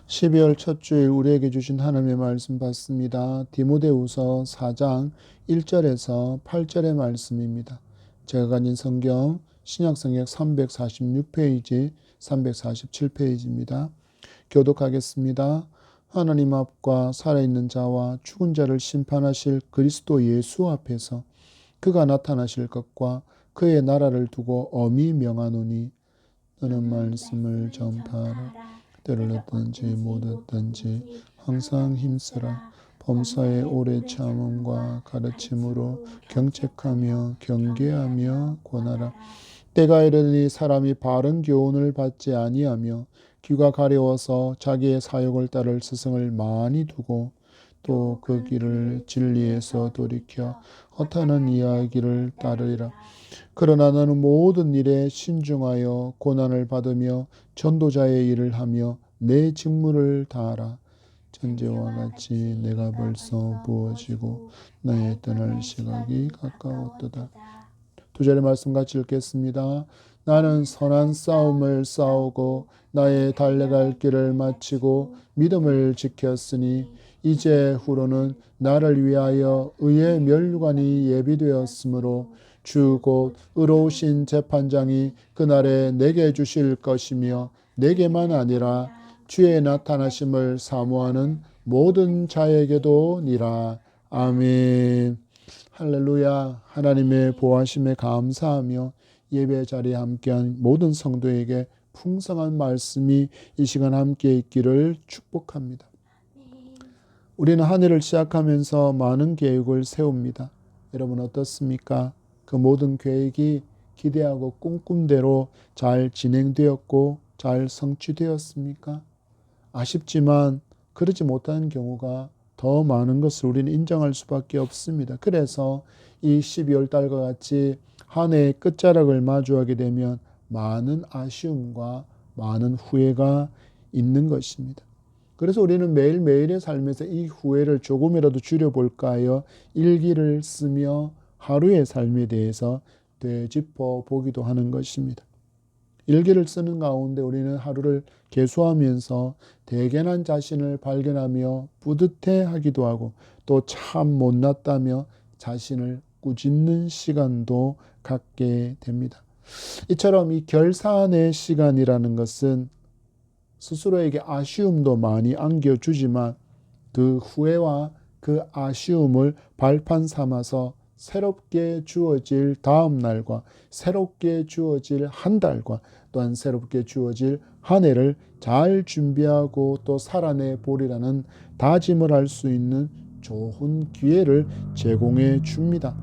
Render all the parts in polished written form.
12월 첫 주일 우리에게 주신 하나님의 말씀 받습니다. 디모데후서 4장 1절에서 8절의 말씀입니다. 제가 가진 성경 신약성역 346페이지, 347페이지입니다. 교독하겠습니다. 하나님 앞과 살아있는 자와 죽은 자를 심판하실 그리스도 예수 앞에서 그가 나타나실 것과 그의 나라를 두고 엄히 명하노니 너는 말씀을 전파하라. 때를 얻든지 못 얻든지 항상 힘쓰라. 범사의 오래 참음과 가르침으로 경책하며 경계하며 권하라. 때가 이르니 사람이 바른 교훈을 받지 아니하며 귀가 가려워서 자기의 사욕을 따를 스승을 많이 두고 또 그 길을 진리에서 돌이켜 허탄한 이야기를 따르리라. 그러나 너는 모든 일에 신중하여 고난을 받으며 전도자의 일을 하며 내 직무를 다하라. 전제와 같이 내가 벌써 부어지고 나의 떠날 시각이 가까웠도다. 두 절의 말씀 같이 읽겠습니다. 나는 선한 싸움을 싸우고 나의 달려갈 길을 마치고 믿음을 지켰으니 이제 후로는 나를 위하여 의의 면류관이 예비되었으므로 주 곧 의로우신 재판장이 그날에 내게 주실 것이며 내게만 아니라 주의 나타나심을 사모하는 모든 자에게도 니라. 아멘. 할렐루야. 하나님의 보호하심에 감사하며 예배 자리에 함께한 모든 성도에게 풍성한 말씀이 이 시간 함께 있기를 축복합니다. 우리는 한 해를 시작하면서 많은 계획을 세웁니다. 여러분 어떻습니까? 그 모든 계획이 기대하고 꿈꾼대로 잘 진행되었고 잘 성취되었습니까? 아쉽지만 그러지 못하는 경우가 더 많은 것을 우리는 인정할 수밖에 없습니다. 그래서 이 12월 달과 같이 한 해의 끝자락을 마주하게 되면 많은 아쉬움과 많은 후회가 있는 것입니다. 그래서 우리는 매일매일의 삶에서 이 후회를 조금이라도 줄여볼까 하여 일기를 쓰며 하루의 삶에 대해서 되짚어 보기도 하는 것입니다. 일기를 쓰는 가운데 우리는 하루를 계수하면서 대견한 자신을 발견하며 뿌듯해하기도 하고 또 참 못났다며 자신을 꾸짖는 시간도 갖게 됩니다. 이처럼 이 결산의 시간이라는 것은 스스로에게 아쉬움도 많이 안겨주지만 그 후회와 그 아쉬움을 발판 삼아서 새롭게 주어질 다음 날과 새롭게 주어질 한 달과 또한 새롭게 주어질 한 해를 잘 준비하고 또 살아내 보리라는 다짐을 할 수 있는 좋은 기회를 제공해 줍니다.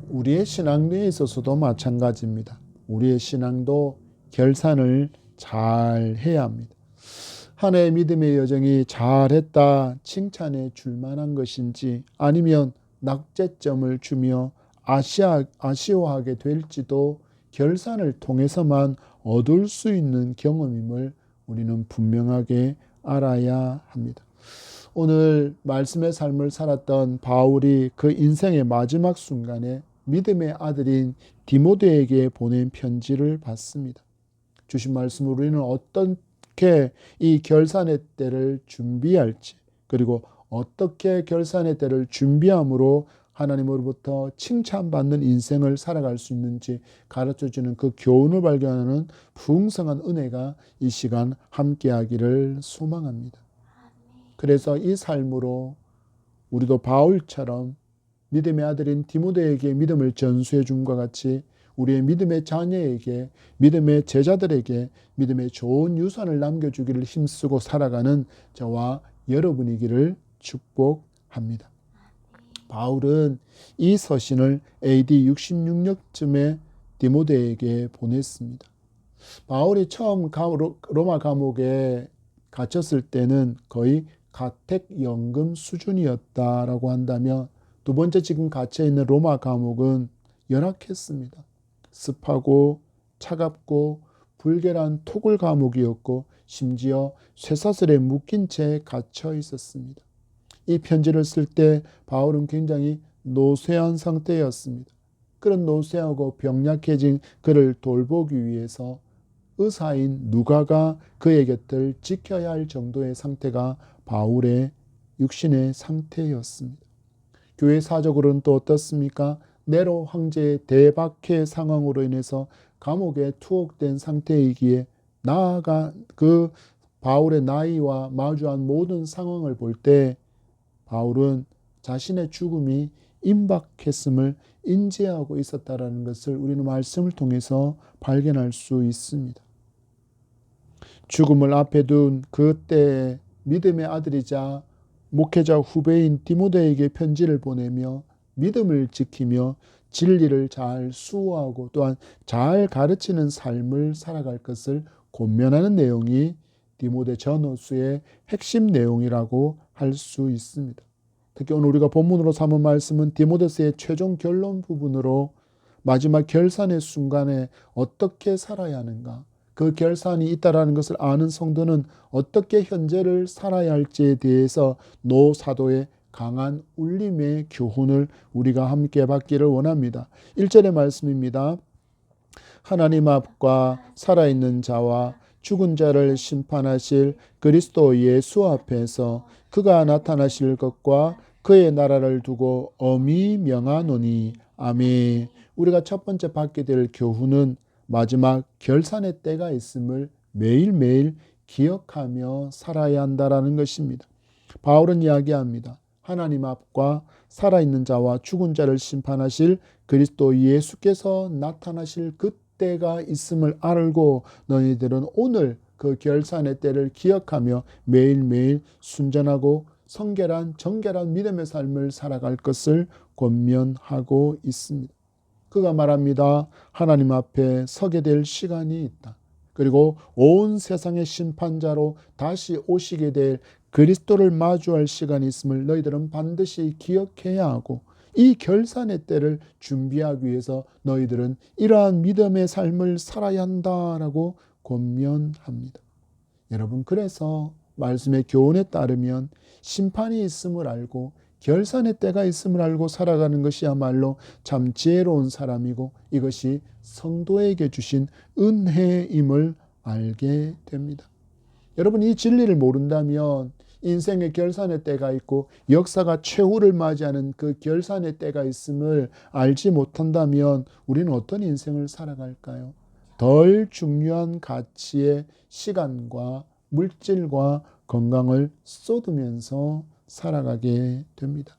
우리의 신앙에 있어서도 마찬가지입니다. 우리의 신앙도 결산을 잘 해야 합니다. 한 해의 믿음의 여정이 잘했다 칭찬해 줄 만한 것인지 아니면 낙제점을 주며 아쉬워하게 될지도 결산을 통해서만 얻을 수 있는 경험임을 우리는 분명하게 알아야 합니다. 오늘 말씀의 삶을 살았던 바울이 그 인생의 마지막 순간에 믿음의 아들인 디모데에게 보낸 편지를 받습니다. 주신 말씀으로 우리는 어떻게 이 결산의 때를 준비할지 그리고 어떻게 결산의 때를 준비함으로 하나님으로부터 칭찬받는 인생을 살아갈 수 있는지 가르쳐주는 그 교훈을 발견하는 풍성한 은혜가 이 시간 함께하기를 소망합니다. 그래서 이 삶으로 우리도 바울처럼 믿음의 아들인 디모데에게 믿음을 전수해 줌과 같이 우리의 믿음의 자녀에게 믿음의 제자들에게 믿음의 좋은 유산을 남겨주기를 힘쓰고 살아가는 저와 여러분이기를 축복합니다. 바울은 이 서신을 AD 66년쯤에 디모데에게 보냈습니다. 바울이 처음 로마 감옥에 갇혔을 때는 거의 가택연금 수준이었다라고 한다면 두 번째 지금 갇혀있는 로마 감옥은 열악했습니다. 습하고 차갑고 불결한 토굴 감옥이었고 심지어 쇠사슬에 묶인 채 갇혀 있었습니다. 이 편지를 쓸 때 바울은 굉장히 노쇠한 상태였습니다. 그런 노쇠하고 병약해진 그를 돌보기 위해서 의사인 누가가 그의 곁을 지켜야 할 정도의 상태가 바울의 육신의 상태였습니다. 교회 사적으로는 또 어떻습니까? 네로 황제의 대박해 상황으로 인해서 감옥에 투옥된 상태이기에 나아가 그 바울의 나이와 마주한 모든 상황을 볼 때 바울은 자신의 죽음이 임박했음을 인지하고 있었다라는 것을 우리는 말씀을 통해서 발견할 수 있습니다. 죽음을 앞에 둔 그때 믿음의 아들이자 목회자 후배인 디모데에게 편지를 보내며 믿음을 지키며 진리를 잘 수호하고 또한 잘 가르치는 삶을 살아갈 것을 권면하는 내용이 디모데 전후서의 핵심 내용이라고 할 수 있습니다. 특히 오늘 우리가 본문으로 삼은 말씀은 디모데서의 최종 결론 부분으로 마지막 결산의 순간에 어떻게 살아야 하는가, 그 결산이 있다라는 것을 아는 성도는 어떻게 현재를 살아야 할지에 대해서 노 사도의 강한 울림의 교훈을 우리가 함께 받기를 원합니다. 1절의 말씀입니다. 하나님 앞과 살아있는 자와 죽은 자를 심판하실 그리스도 예수 앞에서 그가 나타나실 것과 그의 나라를 두고 엄히 명하노니 아멘. 우리가 첫 번째 받게 될 교훈은 마지막 결산의 때가 있음을 매일매일 기억하며 살아야 한다라는 것입니다. 바울은 이야기합니다. 하나님 앞과 살아있는 자와 죽은 자를 심판하실 그리스도 예수께서 나타나실 그때가 있음을 알고 너희들은 오늘 그 결산의 때를 기억하며 매일매일 순전하고 성결한 정결한 믿음의 삶을 살아갈 것을 권면하고 있습니다. 그가 말합니다. 하나님 앞에 서게 될 시간이 있다. 그리고 온 세상의 심판자로 다시 오시게 될 그리스도를 마주할 시간이 있음을 너희들은 반드시 기억해야 하고 이 결산의 때를 준비하기 위해서 너희들은 이러한 믿음의 삶을 살아야 한다라고 권면합니다. 여러분, 그래서 말씀의 교훈에 따르면 심판이 있음을 알고 결산의 때가 있음을 알고 살아가는 것이야말로 참 지혜로운 사람이고 이것이 성도에게 주신 은혜임을 알게 됩니다. 여러분, 이 진리를 모른다면 인생의 결산의 때가 있고 역사가 최후를 맞이하는 그 결산의 때가 있음을 알지 못한다면 우리는 어떤 인생을 살아갈까요? 덜 중요한 가치의 시간과 물질과 건강을 쏟으면서 살아가게 됩니다.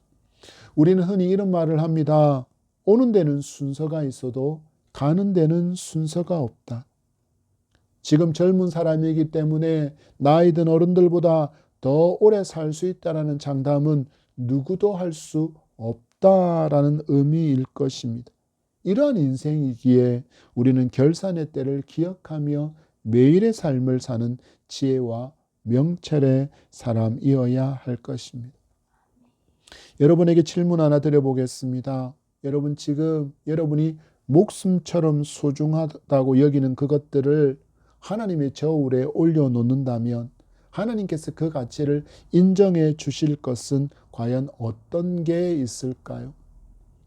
우리는 흔히 이런 말을 합니다. 오는 데는 순서가 있어도 가는 데는 순서가 없다. 지금 젊은 사람이기 때문에 나이 든 어른들보다 더 오래 살 수 있다라는 장담은 누구도 할 수 없다라는 의미일 것입니다. 이러한 인생이기에 우리는 결산의 때를 기억하며 매일의 삶을 사는 지혜와 명철의 사람이어야 할 것입니다. 여러분에게 질문 하나 드려보겠습니다. 여러분, 지금 여러분이 목숨처럼 소중하다고 여기는 그것들을 하나님의 저울에 올려놓는다면 하나님께서 그 가치를 인정해 주실 것은 과연 어떤 게 있을까요?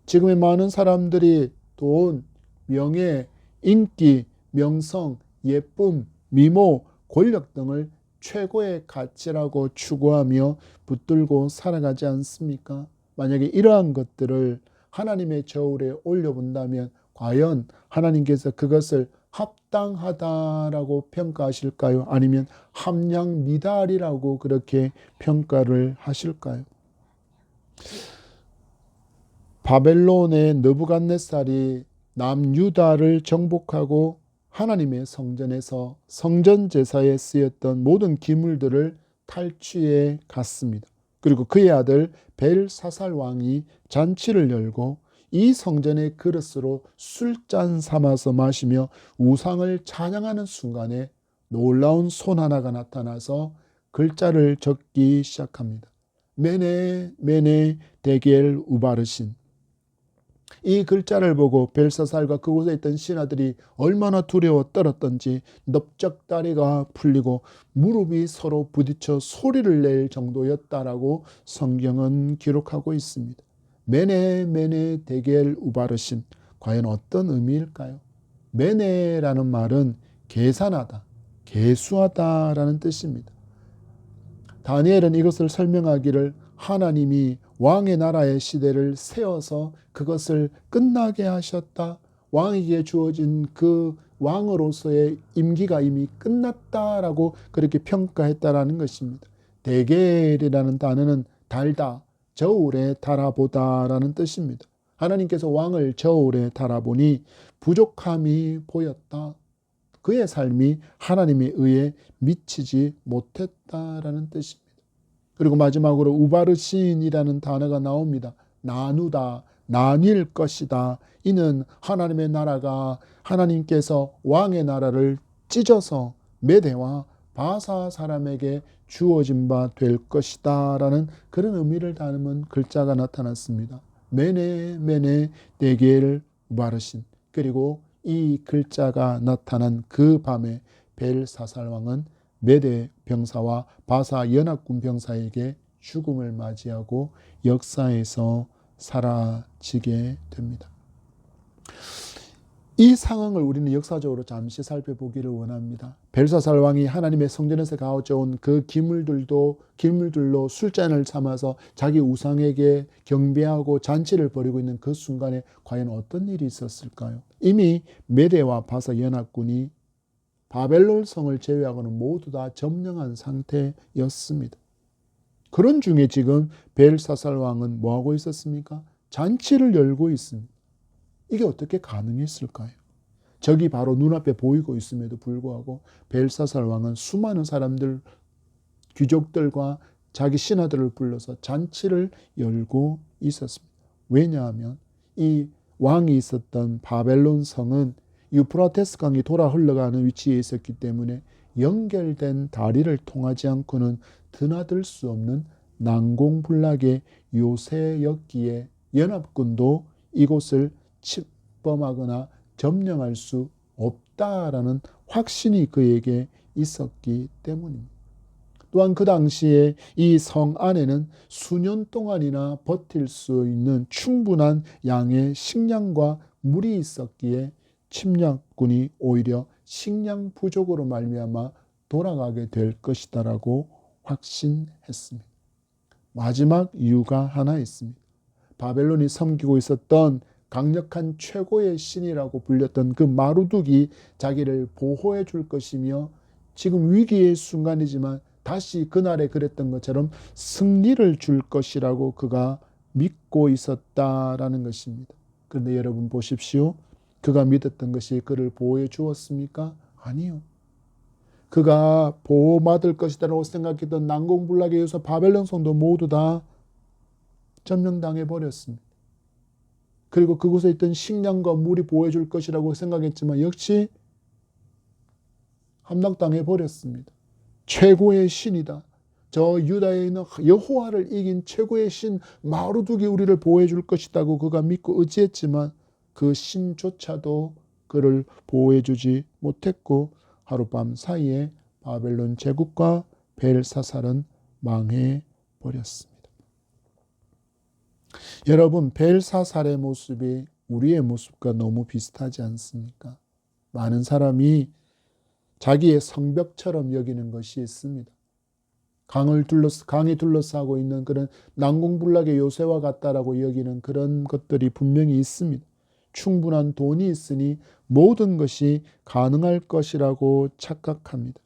지금의 많은 사람들이 돈, 명예, 인기, 명성, 예쁨, 미모, 권력 등을 최고의 가치라고 추구하며 붙들고 살아가지 않습니까? 만약에 이러한 것들을 하나님의 저울에 올려본다면 과연 하나님께서 그것을 합당하다라고 평가하실까요? 아니면 함량미달이라고 그렇게 평가를 하실까요? 바벨론의 느부갓네살이 남유다를 정복하고 하나님의 성전에서 성전 제사에 쓰였던 모든 기물들을 탈취해 갔습니다. 그리고 그의 아들 벨사살 왕이 잔치를 열고 이 성전의 그릇으로 술잔 삼아서 마시며 우상을 찬양하는 순간에 놀라운 손 하나가 나타나서 글자를 적기 시작합니다. 메네 메네 데겔 우바르신. 이 글자를 보고 벨사살과 그곳에 있던 신하들이 얼마나 두려워 떨었던지 넓적다리가 풀리고 무릎이 서로 부딪혀 소리를 낼 정도였다라고 성경은 기록하고 있습니다. 메네 메네 데겔 우바르신, 과연 어떤 의미일까요? 메네라는 말은 계산하다, 계수하다라는 뜻입니다. 다니엘은 이것을 설명하기를 하나님이 왕의 나라의 시대를 세워서 그것을 끝나게 하셨다. 왕에게 주어진 그 왕으로서의 임기가 이미 끝났다라고 그렇게 평가했다라는 것입니다. 데겔이라는 단어는 달다, 저울에 달아보다라는 뜻입니다. 하나님께서 왕을 저울에 달아보니 부족함이 보였다. 그의 삶이 하나님에 의해 미치지 못했다라는 뜻입니다. 그리고 마지막으로 우바르신이라는 단어가 나옵니다. 나누다, 나뉠 것이다. 이는 하나님의 나라가 하나님께서 왕의 나라를 찢어서 메대와 바사 사람에게 주어진 바 될 것이다 라는 그런 의미를 담은 글자가 나타났습니다. 메네 메네 데겔 우바르신. 그리고 이 글자가 나타난 그 밤에 벨사살 왕은 메대 병사와 바사 연합군 병사에게 죽음을 맞이하고 역사에서 사라지게 됩니다. 이 상황을 우리는 역사적으로 잠시 살펴보기를 원합니다. 벨사살 왕이 하나님의 성전에서 가져온 그 기물들로 술잔을 삼아서 자기 우상에게 경배하고 잔치를 벌이고 있는 그 순간에 과연 어떤 일이 있었을까요? 이미 메대와 바사 연합군이 바벨론 성을 제외하고는 모두 다 점령한 상태였습니다. 그런 중에 지금 벨사살 왕은 뭐하고 있었습니까? 잔치를 열고 있습니다. 이게 어떻게 가능했을까요? 적이 바로 눈앞에 보이고 있음에도 불구하고 벨사살 왕은 수많은 사람들, 귀족들과 자기 신하들을 불러서 잔치를 열고 있었습니다. 왜냐하면 이 왕이 있었던 바벨론 성은 유프라테스 강이 돌아 흘러가는 위치에 있었기 때문에 연결된 다리를 통하지 않고는 드나들 수 없는 난공불락의 요새였기에 연합군도 이곳을 침범하거나 점령할 수 없다라는 확신이 그에게 있었기 때문입니다. 또한 그 당시에 이 성 안에는 수년 동안이나 버틸 수 있는 충분한 양의 식량과 물이 있었기에 침략군이 오히려 식량 부족으로 말미암아 돌아가게 될 것이다라고 확신했습니다. 마지막 이유가 하나 있습니다. 바벨론이 섬기고 있었던 강력한 최고의 신이라고 불렸던 그 마루둑이 자기를 보호해 줄 것이며 지금 위기의 순간이지만 다시 그날에 그랬던 것처럼 승리를 줄 것이라고 그가 믿고 있었다라는 것입니다. 그런데 여러분 보십시오. 그가 믿었던 것이 그를 보호해 주었습니까? 아니요. 그가 보호받을 것이라고 생각했던 난공불락에 의해서 바벨론 성도 모두 다 점령당해 버렸습니다. 그리고 그곳에 있던 식량과 물이 보호해 줄 것이라고 생각했지만 역시 함락당해 버렸습니다. 최고의 신이다. 저 유다에 있는 여호와를 이긴 최고의 신 마루둑이 우리를 보호해 줄 것이라고 그가 믿고 의지했지만 그 신조차도 그를 보호해 주지 못했고 하룻밤 사이에 바벨론 제국과 벨사살은 망해 버렸습니다. 여러분, 벨사살의 모습이 우리의 모습과 너무 비슷하지 않습니까? 많은 사람이 자기의 성벽처럼 여기는 것이 있습니다. 강이 둘러싸고 있는 그런 난공불락의 요새와 같다라고 여기는 그런 것들이 분명히 있습니다. 충분한 돈이 있으니 모든 것이 가능할 것이라고 착각합니다.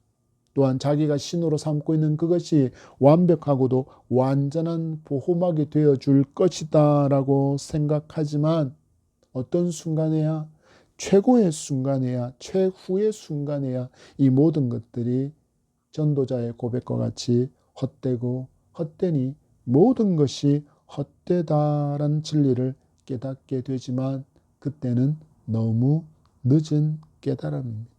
또한 자기가 신으로 삼고 있는 그것이 완벽하고도 완전한 보호막이 되어줄 것이다 라고 생각하지만 어떤 순간에야 최고의 순간에야 최후의 순간에야 이 모든 것들이 전도자의 고백과 같이 헛되고 헛되니 모든 것이 헛되다라는 진리를 깨닫게 되지만 그때는 너무 늦은 깨달음입니다.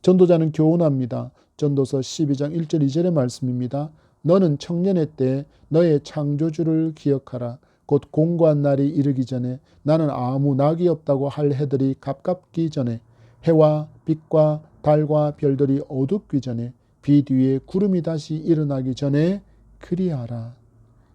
전도자는 교훈합니다. 전도서 12장 1절 2절의 말씀입니다. 너는 청년의 때 너의 창조주를 기억하라. 곧 공고한 날이 이르기 전에 나는 아무 낙이 없다고 할 해들이 갑갑기 전에 해와 빛과 달과 별들이 어둡기 전에 비 뒤에 구름이 다시 일어나기 전에 그리하라.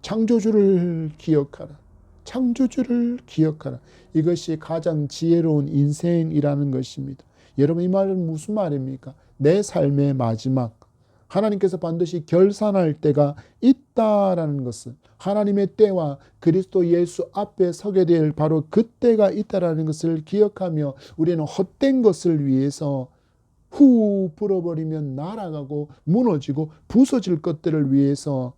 창조주를 기억하라. 창조주를 기억하라. 이것이 가장 지혜로운 인생이라는 것입니다. 여러분, 이 말은 무슨 말입니까? 내 삶의 마지막, 하나님께서 반드시 결산할 때가 있다라는 것은, 하나님의 때와 그리스도 예수 앞에 서게 될 바로 그때가 있다라는 것을 기억하며 우리는 헛된 것을 위해서 후 불어버리면 날아가고 무너지고 부서질 것들을 위해서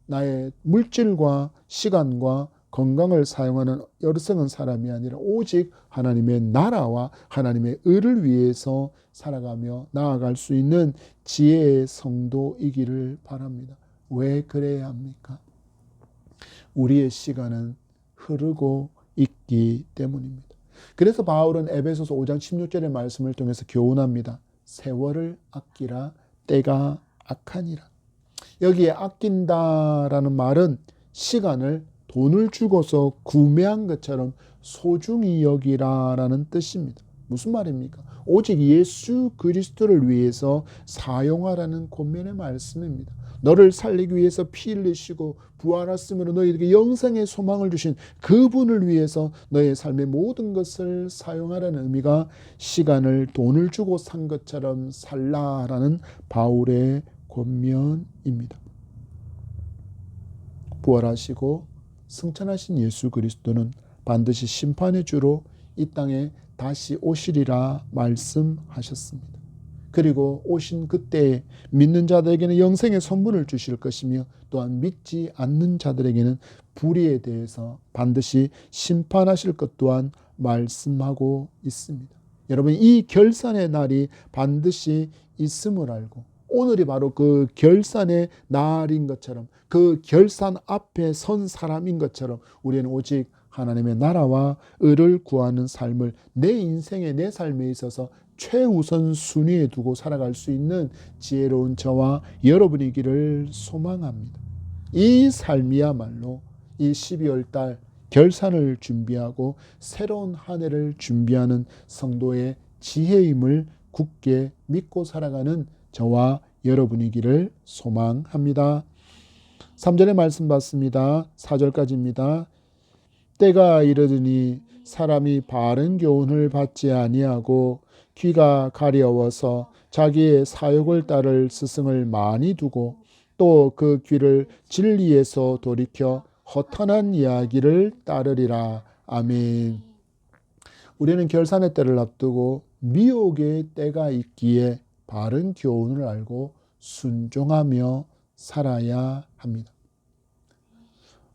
나의 물질과 시간과 건강을 사용하는 어리석은 사람이 아니라 오직 하나님의 나라와 하나님의 의를 위해서 살아가며 나아갈 수 있는 지혜의 성도이기를 바랍니다. 왜 그래야 합니까? 우리의 시간은 흐르고 있기 때문입니다. 그래서 바울은 에베소서 5장 16절의 말씀을 통해서 교훈합니다. 세월을 아끼라, 때가 악하니라. 여기에 아낀다라는 말은 시간을 돈을 주고서 구매한 것처럼 소중히 여기라라는 뜻입니다. 무슨 말입니까? 오직 예수 그리스도를 위해서 사용하라는 권면의 말씀입니다. 너를 살리기 위해서 피 흘리시고 부활하심으로 너희에게 영생의 소망을 주신 그분을 위해서 너의 삶의 모든 것을 사용하라는 의미가 시간을 돈을 주고 산 것처럼 살라라는 바울의 권면입니다. 부활하시고 승천하신 예수 그리스도는 반드시 심판의 주로 이 땅에 다시 오시리라 말씀하셨습니다. 그리고 오신 그때에 믿는 자들에게는 영생의 선물을 주실 것이며 또한 믿지 않는 자들에게는 불의에 대해서 반드시 심판하실 것 또한 말씀하고 있습니다. 여러분, 이 결산의 날이 반드시 있음을 알고 오늘이 바로 그 결산의 날인 것처럼, 그 결산 앞에 선 사람인 것처럼 우리는 오직 하나님의 나라와 의를 구하는 삶을 내 인생의 내 삶에 있어서 최우선 순위에 두고 살아갈 수 있는 지혜로운 저와 여러분이기를 소망합니다. 이 삶이야말로 이 12월 달 결산을 준비하고 새로운 한 해를 준비하는 성도의 지혜임을 굳게 믿고 살아가는 저와 여러분이기를 소망합니다. 3절의 말씀 받습니다. 4절까지입니다. 때가 이르더니 사람이 바른 교훈을 받지 아니하고 귀가 가려워서 자기의 사욕을 따를 스승을 많이 두고 또 그 귀를 진리에서 돌이켜 허탄한 이야기를 따르리라. 아멘. 우리는 결산의 때를 앞두고 미혹의 때가 있기에 바른 교훈을 알고 순종하며 살아야 합니다.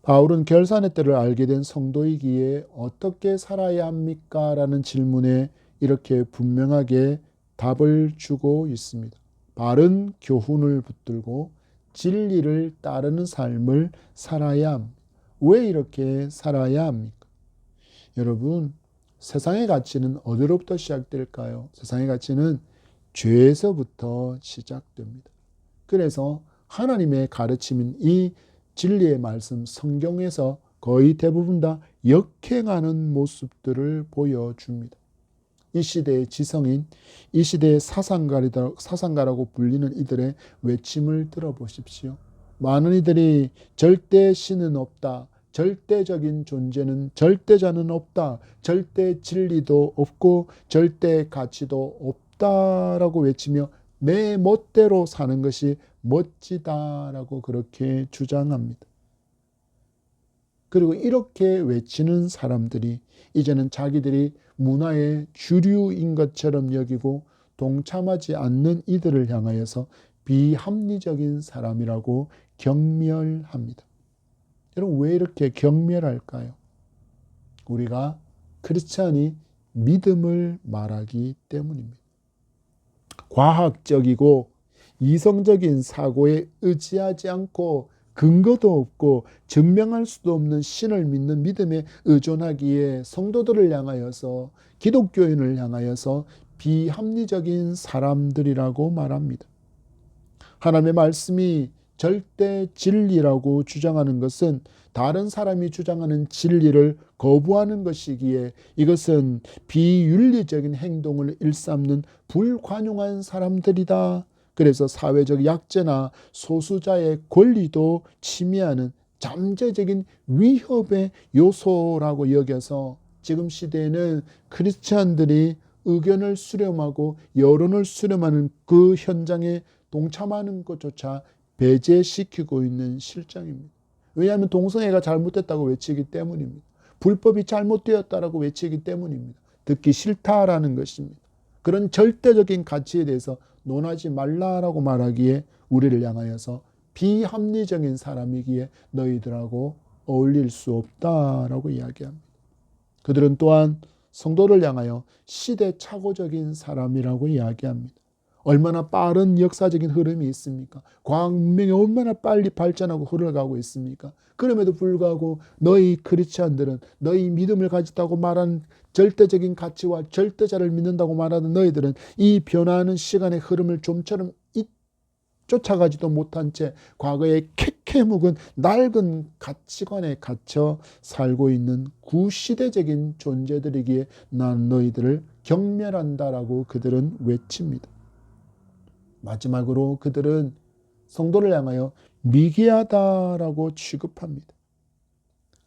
바울은 결산의 때를 알게 된 성도이기에 어떻게 살아야 합니까? 라는 질문에 이렇게 분명하게 답을 주고 있습니다. 바른 교훈을 붙들고 진리를 따르는 삶을 살아야 합니다. 왜 이렇게 살아야 합니까? 여러분, 세상의 가치는 어디로부터 시작될까요? 세상의 가치는 죄에서부터 시작됩니다. 그래서 하나님의 가르침인 이 진리의 말씀 성경에서 거의 대부분 다 역행하는 모습들을 보여줍니다. 이 시대의 지성인, 이 시대의 사상가라고 불리는 이들의 외침을 들어보십시오. 많은 이들이 절대 신은 없다, 절대적인 존재는 절대자는 없다, 절대 진리도 없고 절대 가치도 없다라고 외치며 내 멋대로 사는 것이 멋지다라고 그렇게 주장합니다. 그리고 이렇게 외치는 사람들이 이제는 자기들이 문화의 주류인 것처럼 여기고 동참하지 않는 이들을 향하여서 비합리적인 사람이라고 경멸합니다. 여러분, 왜 이렇게 경멸할까요? 우리가 크리스찬이 믿음을 말하기 때문입니다. 과학적이고 이성적인 사고에 의지하지 않고 근거도 없고 증명할 수도 없는 신을 믿는 믿음에 의존하기에 성도들을 향하여서, 기독교인을 향하여서 비합리적인 사람들이라고 말합니다. 하나님의 말씀이 절대 진리라고 주장하는 것은 다른 사람이 주장하는 진리를 거부하는 것이기에 이것은 비윤리적인 행동을 일삼는 불관용한 사람들이다. 그래서 사회적 약자나 소수자의 권리도 침해하는 잠재적인 위협의 요소라고 여겨서 지금 시대에는 크리스찬들이 의견을 수렴하고 여론을 수렴하는 그 현장에 동참하는 것조차 배제시키고 있는 실정입니다. 왜냐하면 동성애가 잘못됐다고 외치기 때문입니다. 불법이 잘못되었다라고 외치기 때문입니다. 듣기 싫다라는 것입니다. 그런 절대적인 가치에 대해서 논하지 말라라고 말하기에 우리를 향하여서 비합리적인 사람이기에 너희들하고 어울릴 수 없다라고 이야기합니다. 그들은 또한 성도를 향하여 시대착오적인 사람이라고 이야기합니다. 얼마나 빠른 역사적인 흐름이 있습니까? 과학 문명이 얼마나 빨리 발전하고 흘러가고 있습니까? 그럼에도 불구하고 너희 크리스찬들은 너희 믿음을 가졌다고 말하는 절대적인 가치와 절대자를 믿는다고 말하는 너희들은 이 변화하는 시간의 흐름을 좀처럼 쫓아가지도 못한 채 과거의 캐캐묵은 낡은 가치관에 갇혀 살고 있는 구시대적인 존재들이기에 난 너희들을 경멸한다라고 그들은 외칩니다. 마지막으로 그들은 성도를 향하여 미개하다라고 취급합니다.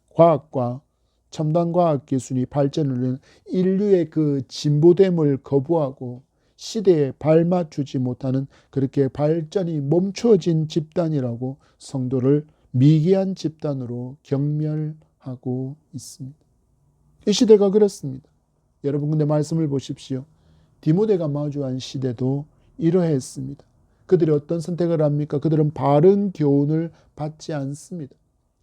과학과 첨단 과학 기술이 발전하는 인류의 그 진보됨을 거부하고 시대에 발맞추지 못하는 그렇게 발전이 멈춰진 집단이라고 성도를 미개한 집단으로 경멸하고 있습니다. 이 시대가 그렇습니다. 여러분 근데 말씀을 보십시오. 디모데가 마주한 시대도 이러했습니다. 그들이 어떤 선택을 합니까? 그들은 바른 교훈을 받지 않습니다.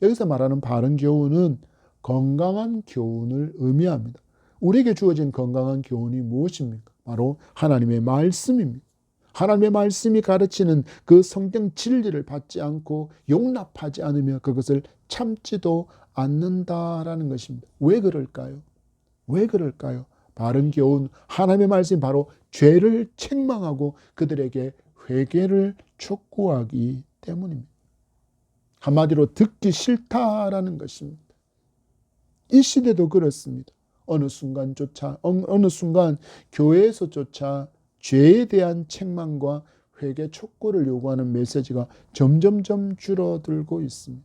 여기서 말하는 바른 교훈은 건강한 교훈을 의미합니다. 우리에게 주어진 건강한 교훈이 무엇입니까? 바로 하나님의 말씀입니다. 하나님의 말씀이 가르치는 그 성경 진리를 받지 않고 용납하지 않으며 그것을 참지도 않는다라는 것입니다. 왜 그럴까요? 왜 그럴까요? 바른 교훈, 하나님의 말씀이 바로 죄를 책망하고 그들에게 회개를 촉구하기 때문입니다. 한마디로 듣기 싫다라는 것입니다. 이 시대도 그렇습니다. 어느 순간 교회에서조차 죄에 대한 책망과 회개 촉구를 요구하는 메시지가 점점점 줄어들고 있습니다.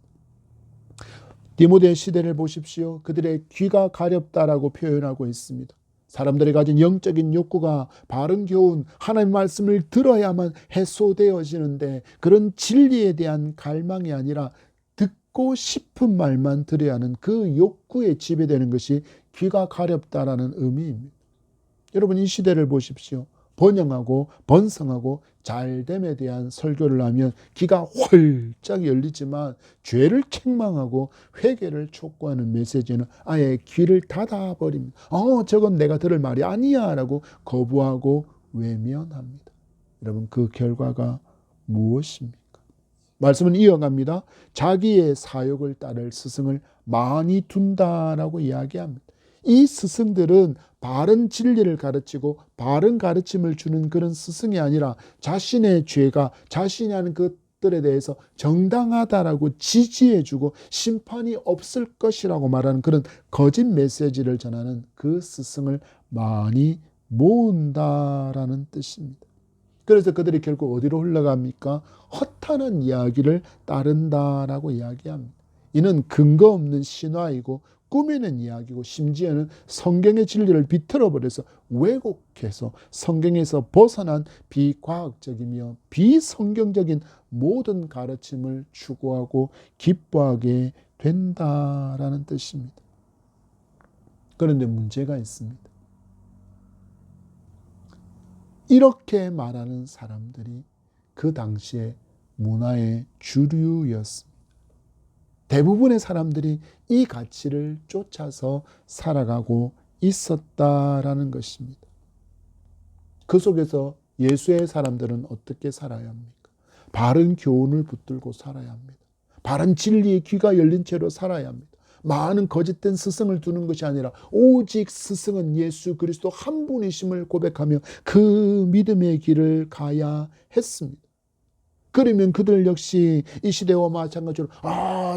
디모데 시대를 보십시오. 그들의 귀가 가렵다라고 표현하고 있습니다. 사람들이 가진 영적인 욕구가 바른 교훈, 하나님의 말씀을 들어야만 해소되어지는데 그런 진리에 대한 갈망이 아니라 듣고 싶은 말만 들어야 하는 그 욕구에 지배되는 것이 귀가 가렵다라는 의미입니다. 여러분 이 시대를 보십시오. 번영하고 번성하고 잘됨에 대한 설교를 하면 귀가 활짝 열리지만 죄를 책망하고 회개를 촉구하는 메시지는 아예 귀를 닫아버립니다. 저건 내가 들을 말이 아니야 라고 거부하고 외면합니다. 여러분 그 결과가 무엇입니까? 말씀은 이어갑니다. 자기의 사욕을 따를 스승을 많이 둔다라고 이야기합니다. 이 스승들은 바른 진리를 가르치고 바른 가르침을 주는 그런 스승이 아니라 자신의 죄가 자신이 하는 것들에 대해서 정당하다라고 지지해주고 심판이 없을 것이라고 말하는 그런 거짓 메시지를 전하는 그 스승을 많이 모은다라는 뜻입니다. 그래서 그들이 결국 어디로 흘러갑니까? 허탄한 이야기를 따른다라고 이야기합니다. 이는 근거 없는 신화이고 꾸미는 이야기고 심지어는 성경의 진리를 비틀어버려서 왜곡해서 성경에서 벗어난 비과학적이며 비성경적인 모든 가르침을 추구하고 기뻐하게 된다라는 뜻입니다. 그런데 문제가 있습니다. 이렇게 말하는 사람들이 그 당시에 문화의 주류였습니다. 대부분의 사람들이 이 가치를 쫓아서 살아가고 있었다라는 것입니다. 그 속에서 예수의 사람들은 어떻게 살아야 합니까? 바른 교훈을 붙들고 살아야 합니다. 바른 진리의 귀가 열린 채로 살아야 합니다. 많은 거짓된 스승을 두는 것이 아니라 오직 스승은 예수 그리스도 한 분이심을 고백하며 그 믿음의 길을 가야 했습니다. 그러면 그들 역시 이 시대와 마찬가지로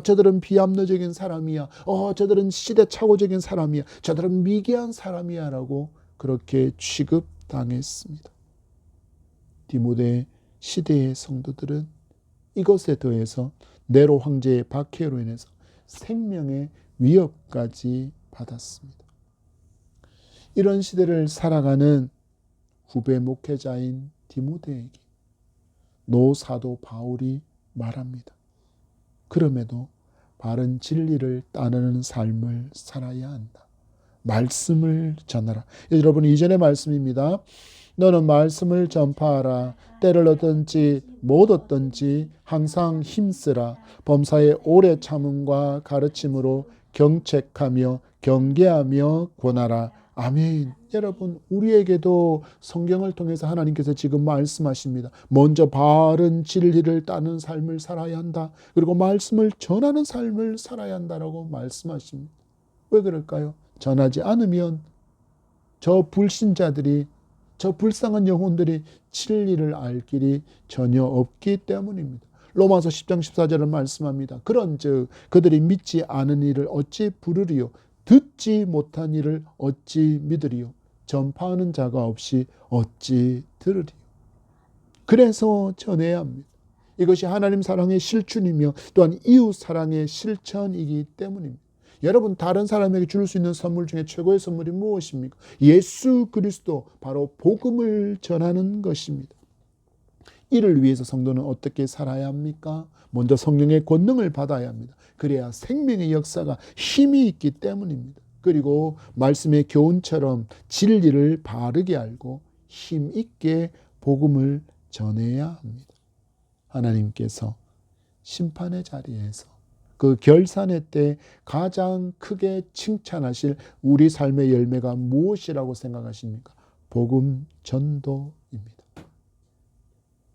저들은 비합리적인 사람이야. 저들은 시대착오적인 사람이야. 저들은 미개한 사람이야 라고 그렇게 취급당했습니다. 디모데 시대의 성도들은 이것에 더해서 네로 황제의 박해로 인해서 생명의 위협까지 받았습니다. 이런 시대를 살아가는 후배 목회자인 디모데에게 노사도 바울이 말합니다. 그럼에도 바른 진리를 따르는 삶을 살아야 한다. 말씀을 전하라. 여러분, 이전의 말씀입니다. 너는 말씀을 전파하라. 때를 얻든지 못 얻든지 항상 힘쓰라. 범사의 오래 참음과 가르침으로 경책하며 경계하며 권하라. 아멘. 여러분, 우리에게도 성경을 통해서 하나님께서 지금 말씀하십니다. 먼저 바른 진리를 따르는 삶을 살아야 한다. 그리고 말씀을 전하는 삶을 살아야 한다라고 말씀하십니다. 왜 그럴까요? 전하지 않으면 저 불신자들이, 저 불쌍한 영혼들이 진리를 알 길이 전혀 없기 때문입니다. 로마서 10장 14절을 말씀합니다. 그런즉 그들이 믿지 않은 일을 어찌 부르리요? 듣지 못한 일을 어찌 믿으리요? 전파하는 자가 없이 어찌 들으리요? 그래서 전해야 합니다. 이것이 하나님 사랑의 실춘이며 또한 이웃 사랑의 실천이기 때문입니다. 여러분, 다른 사람에게 줄 수 있는 선물 중에 최고의 선물이 무엇입니까? 예수 그리스도, 바로 복음을 전하는 것입니다. 이를 위해서 성도는 어떻게 살아야 합니까? 먼저 성령의 권능을 받아야 합니다. 그래야 생명의 역사가 힘이 있기 때문입니다. 그리고 말씀의 교훈처럼 진리를 바르게 알고 힘 있게 복음을 전해야 합니다. 하나님께서 심판의 자리에서 그 결산의 때 가장 크게 칭찬하실 우리 삶의 열매가 무엇이라고 생각하십니까? 복음 전도입니다.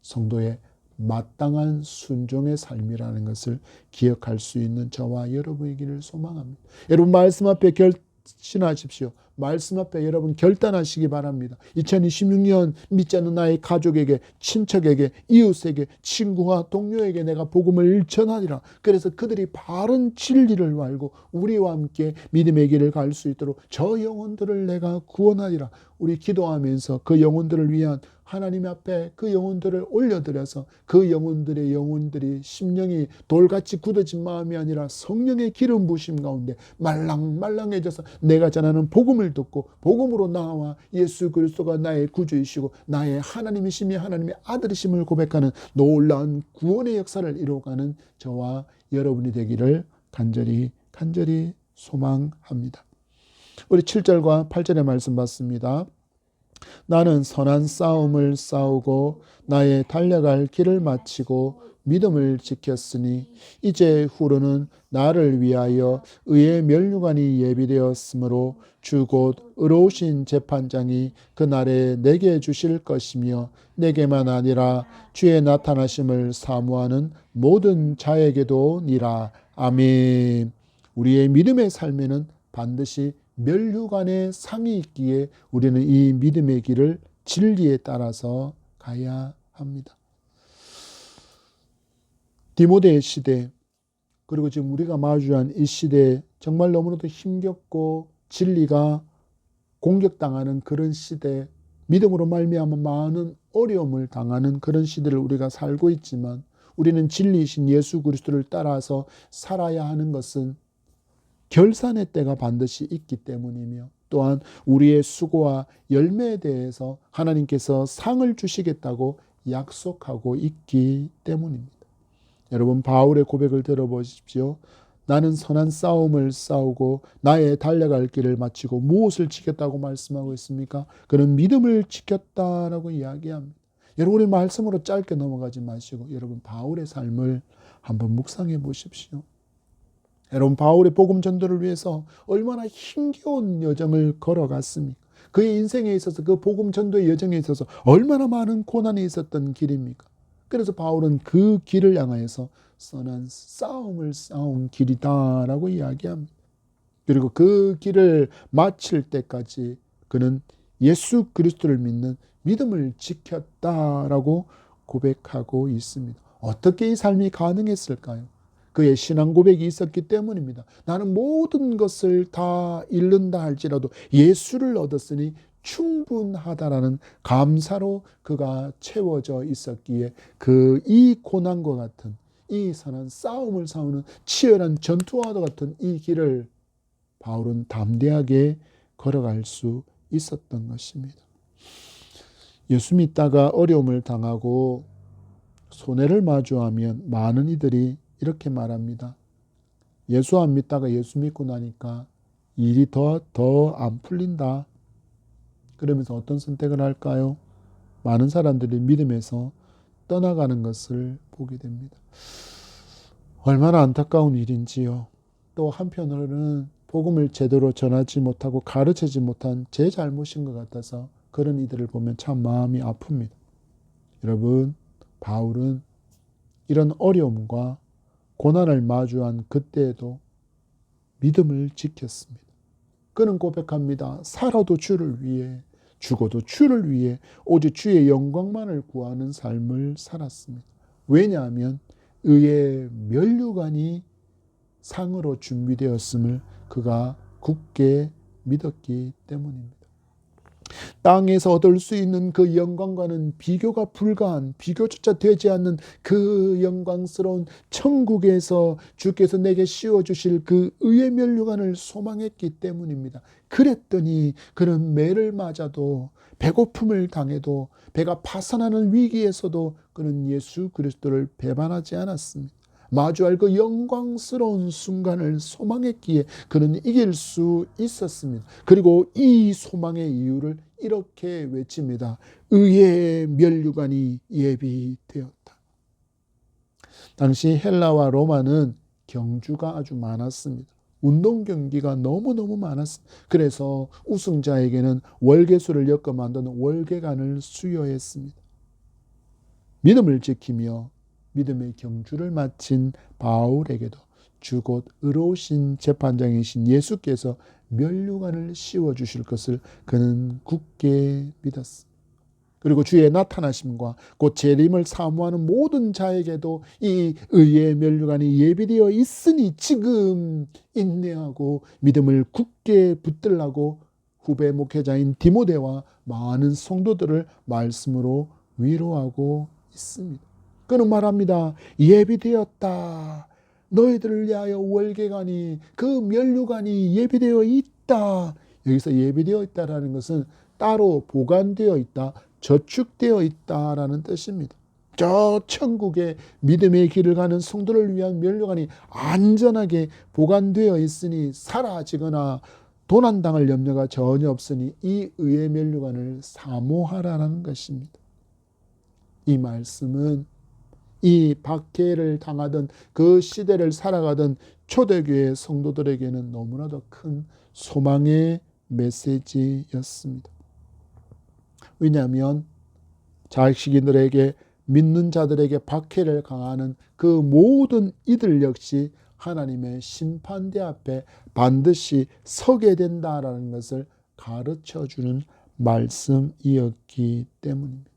성도의 마땅한 순종의 삶이라는 것을 기억할 수 있는 저와 여러분이기를 소망합니다. 여러분, 말씀 앞에 결심하십시오. 말씀 앞에 여러분 결단하시기 바랍니다. 2026년 믿지 않는 나의 가족에게, 친척에게, 이웃에게, 친구와 동료에게 내가 복음을 전하리라. 그래서 그들이 바른 진리를 알고 우리와 함께 믿음의 길을 갈 수 있도록 저 영혼들을 내가 구원하리라. 우리 기도하면서 그 영혼들을 위한 하나님 앞에 그 영혼들을 올려드려서 그 영혼들이 심령이 돌같이 굳어진 마음이 아니라 성령의 기름 부으심 가운데 말랑말랑해져서 내가 전하는 복음을 듣고 복음으로 나와 예수 그리스도가 나의 구주이시고 나의 하나님이시며 하나님의 아들이심을 고백하는 놀라운 구원의 역사를 이루어가는 저와 여러분이 되기를 간절히 소망합니다. 우리 7절과 8절의 말씀 봤습니다. 나는 선한 싸움을 싸우고 나의 달려갈 길을 마치고 믿음을 지켰으니 이제 후로는 나를 위하여 의의 면류관이 예비되었으므로 주 곧 의로우신 재판장이 그날에 내게 주실 것이며 내게만 아니라 주의 나타나심을 사모하는 모든 자에게도 니라. 아멘. 우리의 믿음의 삶에는 반드시 면류관의 상이 있기에 우리는 이 믿음의 길을 진리에 따라서 가야 합니다. 디모데의 시대, 그리고 지금 우리가 마주한 이 시대에 정말 너무나도 힘겹고 진리가 공격당하는 그런 시대, 믿음으로 말미암아 많은 어려움을 당하는 그런 시대를 우리가 살고 있지만 우리는 진리이신 예수 그리스도를 따라서 살아야 하는 것은 결산의 때가 반드시 있기 때문이며 또한 우리의 수고와 열매에 대해서 하나님께서 상을 주시겠다고 약속하고 있기 때문입니다. 여러분, 바울의 고백을 들어보십시오. 나는 선한 싸움을 싸우고 나의 달려갈 길을 마치고 무엇을 지켰다고 말씀하고 있습니까? 그는 믿음을 지켰다라고 이야기합니다. 여러분, 우리 말씀으로 짧게 넘어가지 마시고 여러분 바울의 삶을 한번 묵상해 보십시오. 여러분, 바울의 복음 전도를 위해서 얼마나 힘겨운 여정을 걸어갔습니까? 그의 인생에 있어서 그 복음 전도의 여정에 있어서 얼마나 많은 고난이 있었던 길입니까? 그래서 바울은 그 길을 향하여서 선한 싸움을 싸운 길이다라고 이야기합니다. 그리고 그 길을 마칠 때까지 그는 예수 그리스도를 믿는 믿음을 지켰다라고 고백하고 있습니다. 어떻게 이 삶이 가능했을까요? 그의 신앙 고백이 있었기 때문입니다. 나는 모든 것을 다 잃는다 할지라도 예수를 얻었으니 충분하다라는 감사로 그가 채워져 있었기에 이 고난과 같은 이 선한 싸움을 싸우는 치열한 전투와도 같은 이 길을 바울은 담대하게 걸어갈 수 있었던 것입니다. 예수 믿다가 어려움을 당하고 손해를 마주하면 많은 이들이 이렇게 말합니다. 예수 안 믿다가 예수 믿고 나니까 일이 더 안 풀린다. 그러면서 어떤 선택을 할까요? 많은 사람들이 믿음에서 떠나가는 것을 보게 됩니다. 얼마나 안타까운 일인지요. 또 한편으로는 복음을 제대로 전하지 못하고 가르치지 못한 제 잘못인 것 같아서 그런 이들을 보면 참 마음이 아픕니다. 여러분, 바울은 이런 어려움과 고난을 마주한 그때에도 믿음을 지켰습니다. 그는 고백합니다. 살아도 주를 위해, 죽어도 주를 위해 오직 주의 영광만을 구하는 삶을 살았습니다. 왜냐하면 의의 면류관이 상으로 준비되었음을 그가 굳게 믿었기 때문입니다. 땅에서 얻을 수 있는 그 영광과는 비교가 불가한, 비교조차 되지 않는 그 영광스러운 천국에서 주께서 내게 씌워주실 그 의의 면류관을 소망했기 때문입니다. 그랬더니 그는 매를 맞아도, 배고픔을 당해도, 배가 파산하는 위기에서도 그는 예수 그리스도를 배반하지 않았습니다. 마주할 그 영광스러운 순간을 소망했기에 그는 이길 수 있었습니다. 그리고 이 소망의 이유를 이렇게 외칩니다. 의의 면류관이 예비되었다. 당시 헬라와 로마는 경주가 아주 많았습니다. 운동 경기가 너무너무 많았습니다. 그래서 우승자에게는 월계수를 엮어 만드는 월계관을 수여했습니다. 믿음을 지키며 믿음의 경주를 마친 바울에게도 주 곧 의로우신 재판장이신 예수께서 면류관을 씌워주실 것을 그는 굳게 믿었습니다. 그리고 주의 나타나심과 곧 재림을 사모하는 모든 자에게도 이 의의 면류관이 예비되어 있으니 지금 인내하고 믿음을 굳게 붙들라고 후배 목회자인 디모데와 많은 성도들을 말씀으로 위로하고 있습니다. 그는 말합니다. 예비되었다. 너희들을 위하여 월계관이, 그 면류관이 예비되어 있다. 여기서 예비되어 있다라는 것은 따로 보관되어 있다, 저축되어 있다라는 뜻입니다. 저 천국의 믿음의 길을 가는 성도를 위한 면류관이 안전하게 보관되어 있으니 사라지거나 도난당할 염려가 전혀 없으니 이 의의 면류관을 사모하라는 것입니다. 이 말씀은 이 박해를 당하던 그 시대를 살아가던 초대교회 성도들에게는 너무나도 큰 소망의 메시지였습니다. 왜냐하면 자식이들에게, 믿는 자들에게 박해를 강하는 그 모든 이들 역시 하나님의 심판대 앞에 반드시 서게 된다라는 것을 가르쳐주는 말씀이었기 때문입니다.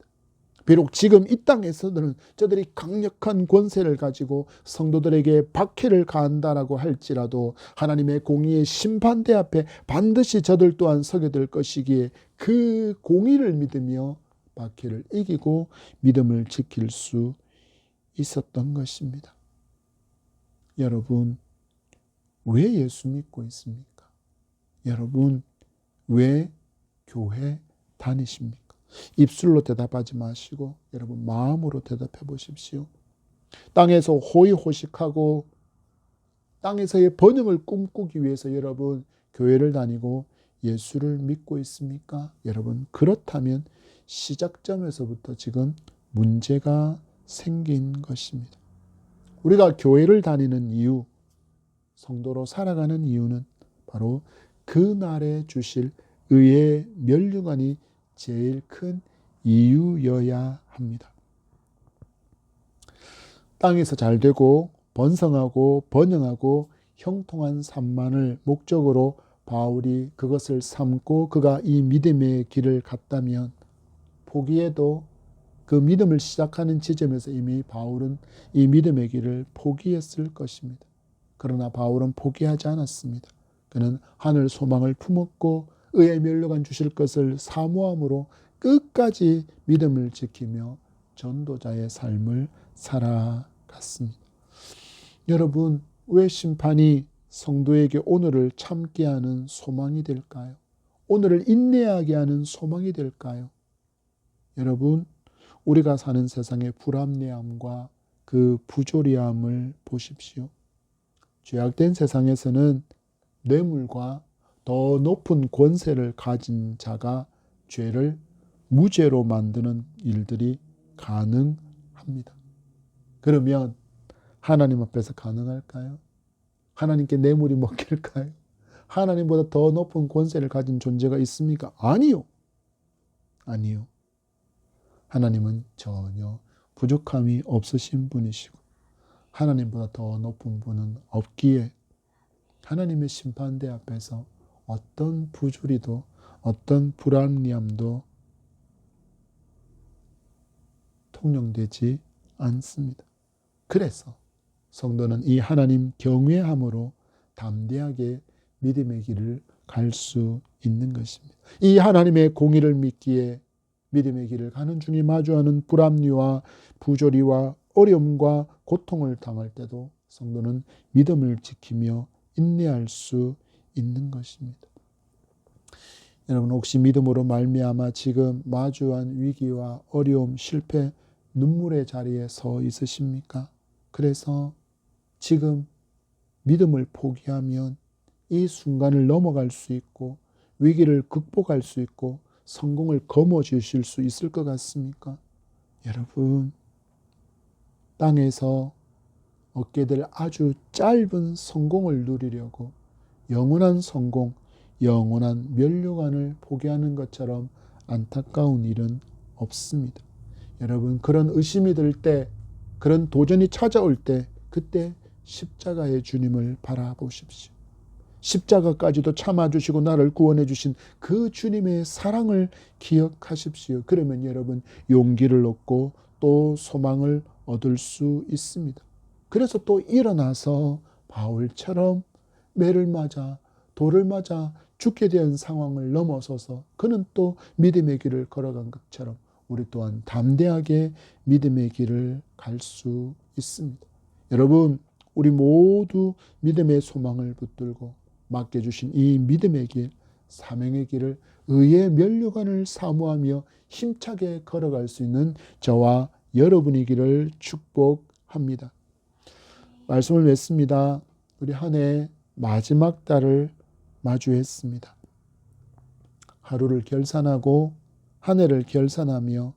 비록 지금 이 땅에서는 저들이 강력한 권세를 가지고 성도들에게 박해를 가한다라고 할지라도 하나님의 공의의 심판대 앞에 반드시 저들 또한 서게 될 것이기에 그 공의를 믿으며 박해를 이기고 믿음을 지킬 수 있었던 것입니다. 여러분, 왜 예수 믿고 있습니까? 여러분, 왜 교회 다니십니까? 입술로 대답하지 마시고 여러분 마음으로 대답해 보십시오. 땅에서 호의호식하고 땅에서의 번영을 꿈꾸기 위해서 여러분 교회를 다니고 예수를 믿고 있습니까? 여러분 그렇다면 시작점에서부터 지금 문제가 생긴 것입니다. 우리가 교회를 다니는 이유, 성도로 살아가는 이유는 바로 그날에 주실 의의 면류관이 제일 큰 이유여야 합니다. 땅에서 잘되고 번성하고 번영하고 형통한 삶만을 목적으로 바울이 그것을 삼고 그가 이 믿음의 길을 갔다면 포기해도 그 믿음을 시작하는 지점에서 이미 바울은 이 믿음의 길을 포기했을 것입니다. 그러나 바울은 포기하지 않았습니다. 그는 하늘 소망을 품었고 의의 면류관 주실 것을 사모함으로 끝까지 믿음을 지키며 전도자의 삶을 살아갔습니다. 여러분, 왜 심판이 성도에게 오늘을 참게 하는 소망이 될까요? 오늘을 인내하게 하는 소망이 될까요? 여러분, 우리가 사는 세상의 불합리함과 그 부조리함을 보십시오. 죄악된 세상에서는 뇌물과 더 높은 권세를 가진 자가 죄를 무죄로 만드는 일들이 가능합니다. 그러면 하나님 앞에서 가능할까요? 하나님께 뇌물이 먹힐까요? 하나님보다 더 높은 권세를 가진 존재가 있습니까? 아니요. 아니요. 하나님은 전혀 부족함이 없으신 분이시고 하나님보다 더 높은 분은 없기에 하나님의 심판대 앞에서 어떤 부조리도 어떤 불합리함도 통용되지 않습니다. 그래서 성도는 이 하나님 경외함으로 담대하게 믿음의 길을 갈 수 있는 것입니다. 이 하나님의 공의를 믿기에 믿음의 길을 가는 중에 마주하는 불합리와 부조리와 어려움과 고통을 당할 때도 성도는 믿음을 지키며 인내할 수 있는 것입니다. 여러분, 혹시 믿음으로 말미암아 지금 마주한 위기와 어려움, 실패, 눈물의 자리에 서 있으십니까? 그래서 지금 믿음을 포기하면 이 순간을 넘어갈 수 있고 위기를 극복할 수 있고 성공을 거머쥐실 수 있을 것 같습니까? 여러분, 땅에서 얻게 될 아주 짧은 성공을 누리려고 영원한 성공, 영원한 면류관을 포기하는 것처럼 안타까운 일은 없습니다. 여러분, 그런 의심이 들 때, 그런 도전이 찾아올 때 그때 십자가의 주님을 바라보십시오. 십자가까지도 참아주시고 나를 구원해 주신 그 주님의 사랑을 기억하십시오. 그러면 여러분 용기를 얻고 또 소망을 얻을 수 있습니다. 그래서 또 일어나서 바울처럼 매를 맞아 돌을 맞아 죽게 된 상황을 넘어서서 그는 또 믿음의 길을 걸어간 것처럼 우리 또한 담대하게 믿음의 길을 갈 수 있습니다. 여러분, 우리 모두 믿음의 소망을 붙들고 맡겨주신 이 믿음의 길, 사명의 길을 의의 면류관을 사모하며 힘차게 걸어갈 수 있는 저와 여러분이기를 축복합니다. 말씀을 맺습니다. 우리 한 해 마지막 달을 마주했습니다. 하루를 결산하고 한 해를 결산하며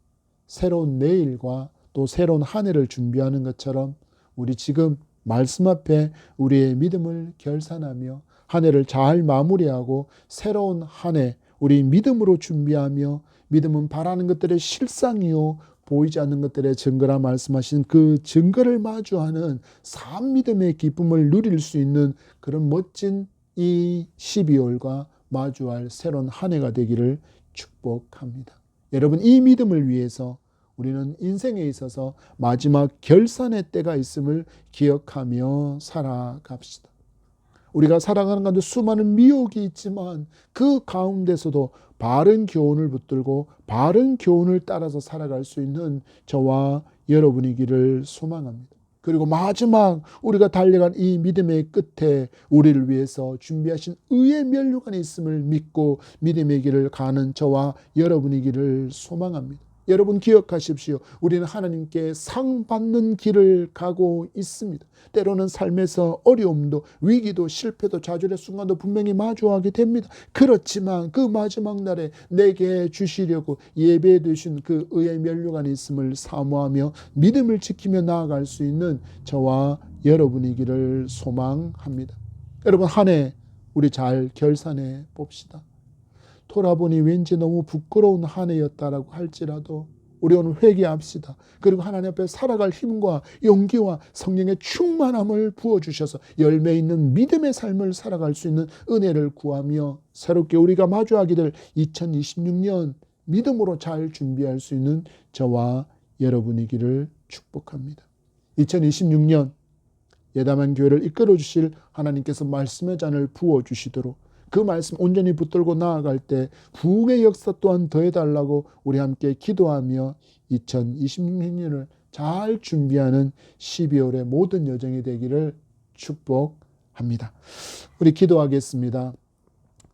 새로운 내일과 또 새로운 한 해를 준비하는 것처럼 우리 지금 말씀 앞에 우리의 믿음을 결산하며 한 해를 잘 마무리하고 새로운 한 해 우리 믿음으로 준비하며 믿음은 바라는 것들의 실상이요 보이지 않는 것들의 증거라 말씀하신 그 증거를 마주하는 산 믿음의 기쁨을 누릴 수 있는 그런 멋진 이 12월과 마주할 새로운 한 해가 되기를 축복합니다. 여러분, 이 믿음을 위해서 우리는 인생에 있어서 마지막 결산의 때가 있음을 기억하며 살아갑시다. 우리가 살아가는 가운데 수많은 미혹이 있지만 그 가운데서도 바른 교훈을 붙들고 바른 교훈을 따라서 살아갈 수 있는 저와 여러분이기를 소망합니다. 그리고 마지막 우리가 달려간 이 믿음의 끝에 우리를 위해서 준비하신 의의 면류관이 있음을 믿고 믿음의 길을 가는 저와 여러분이기를 소망합니다. 여러분 기억하십시오. 우리는 하나님께 상 받는 길을 가고 있습니다. 때로는 삶에서 어려움도 위기도 실패도 좌절의 순간도 분명히 마주하게 됩니다. 그렇지만 그 마지막 날에 내게 주시려고 예배해 두신 그 의의 면류관이 있음을 사모하며 믿음을 지키며 나아갈 수 있는 저와 여러분이기를 소망합니다. 여러분, 한 해 우리 잘 결산해 봅시다. 돌아보니 왠지 너무 부끄러운 한 해였다라고 할지라도 우리 오늘 회개합시다. 그리고 하나님 앞에 살아갈 힘과 용기와 성령의 충만함을 부어주셔서 열매 있는 믿음의 삶을 살아갈 수 있는 은혜를 구하며 새롭게 우리가 마주하게 될 2026년 믿음으로 잘 준비할 수 있는 저와 여러분이기를 축복합니다. 2026년 예담한 교회를 이끌어 주실 하나님께서 말씀의 잔을 부어주시도록 그 말씀 온전히 붙들고 나아갈 때 부흥의 역사 또한 더해달라고 우리 함께 기도하며 2026년을 잘 준비하는 12월의 모든 여정이 되기를 축복합니다. 우리 기도하겠습니다.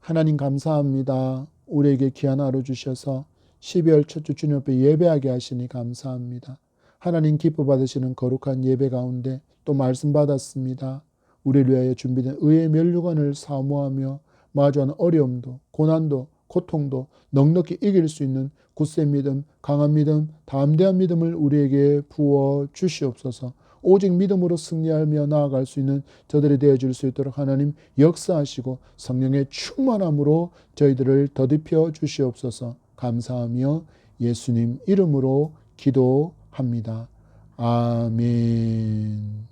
하나님 감사합니다. 우리에게 귀한 하루 주셔서 12월 첫 주 주님 앞에 예배하게 하시니 감사합니다. 하나님 기뻐 받으시는 거룩한 예배 가운데 또 말씀 받았습니다. 우리를 위하여 준비된 의의 면류관을 사모하며 마주하는 어려움도 고난도 고통도 넉넉히 이길 수 있는 굳센 믿음, 강한 믿음, 담대한 믿음을 우리에게 부어 주시옵소서. 오직 믿음으로 승리하며 나아갈 수 있는 저들이 되어줄 수 있도록 하나님 역사하시고 성령의 충만함으로 저희들을 더듬혀 주시옵소서. 감사하며 예수님 이름으로 기도합니다. 아멘.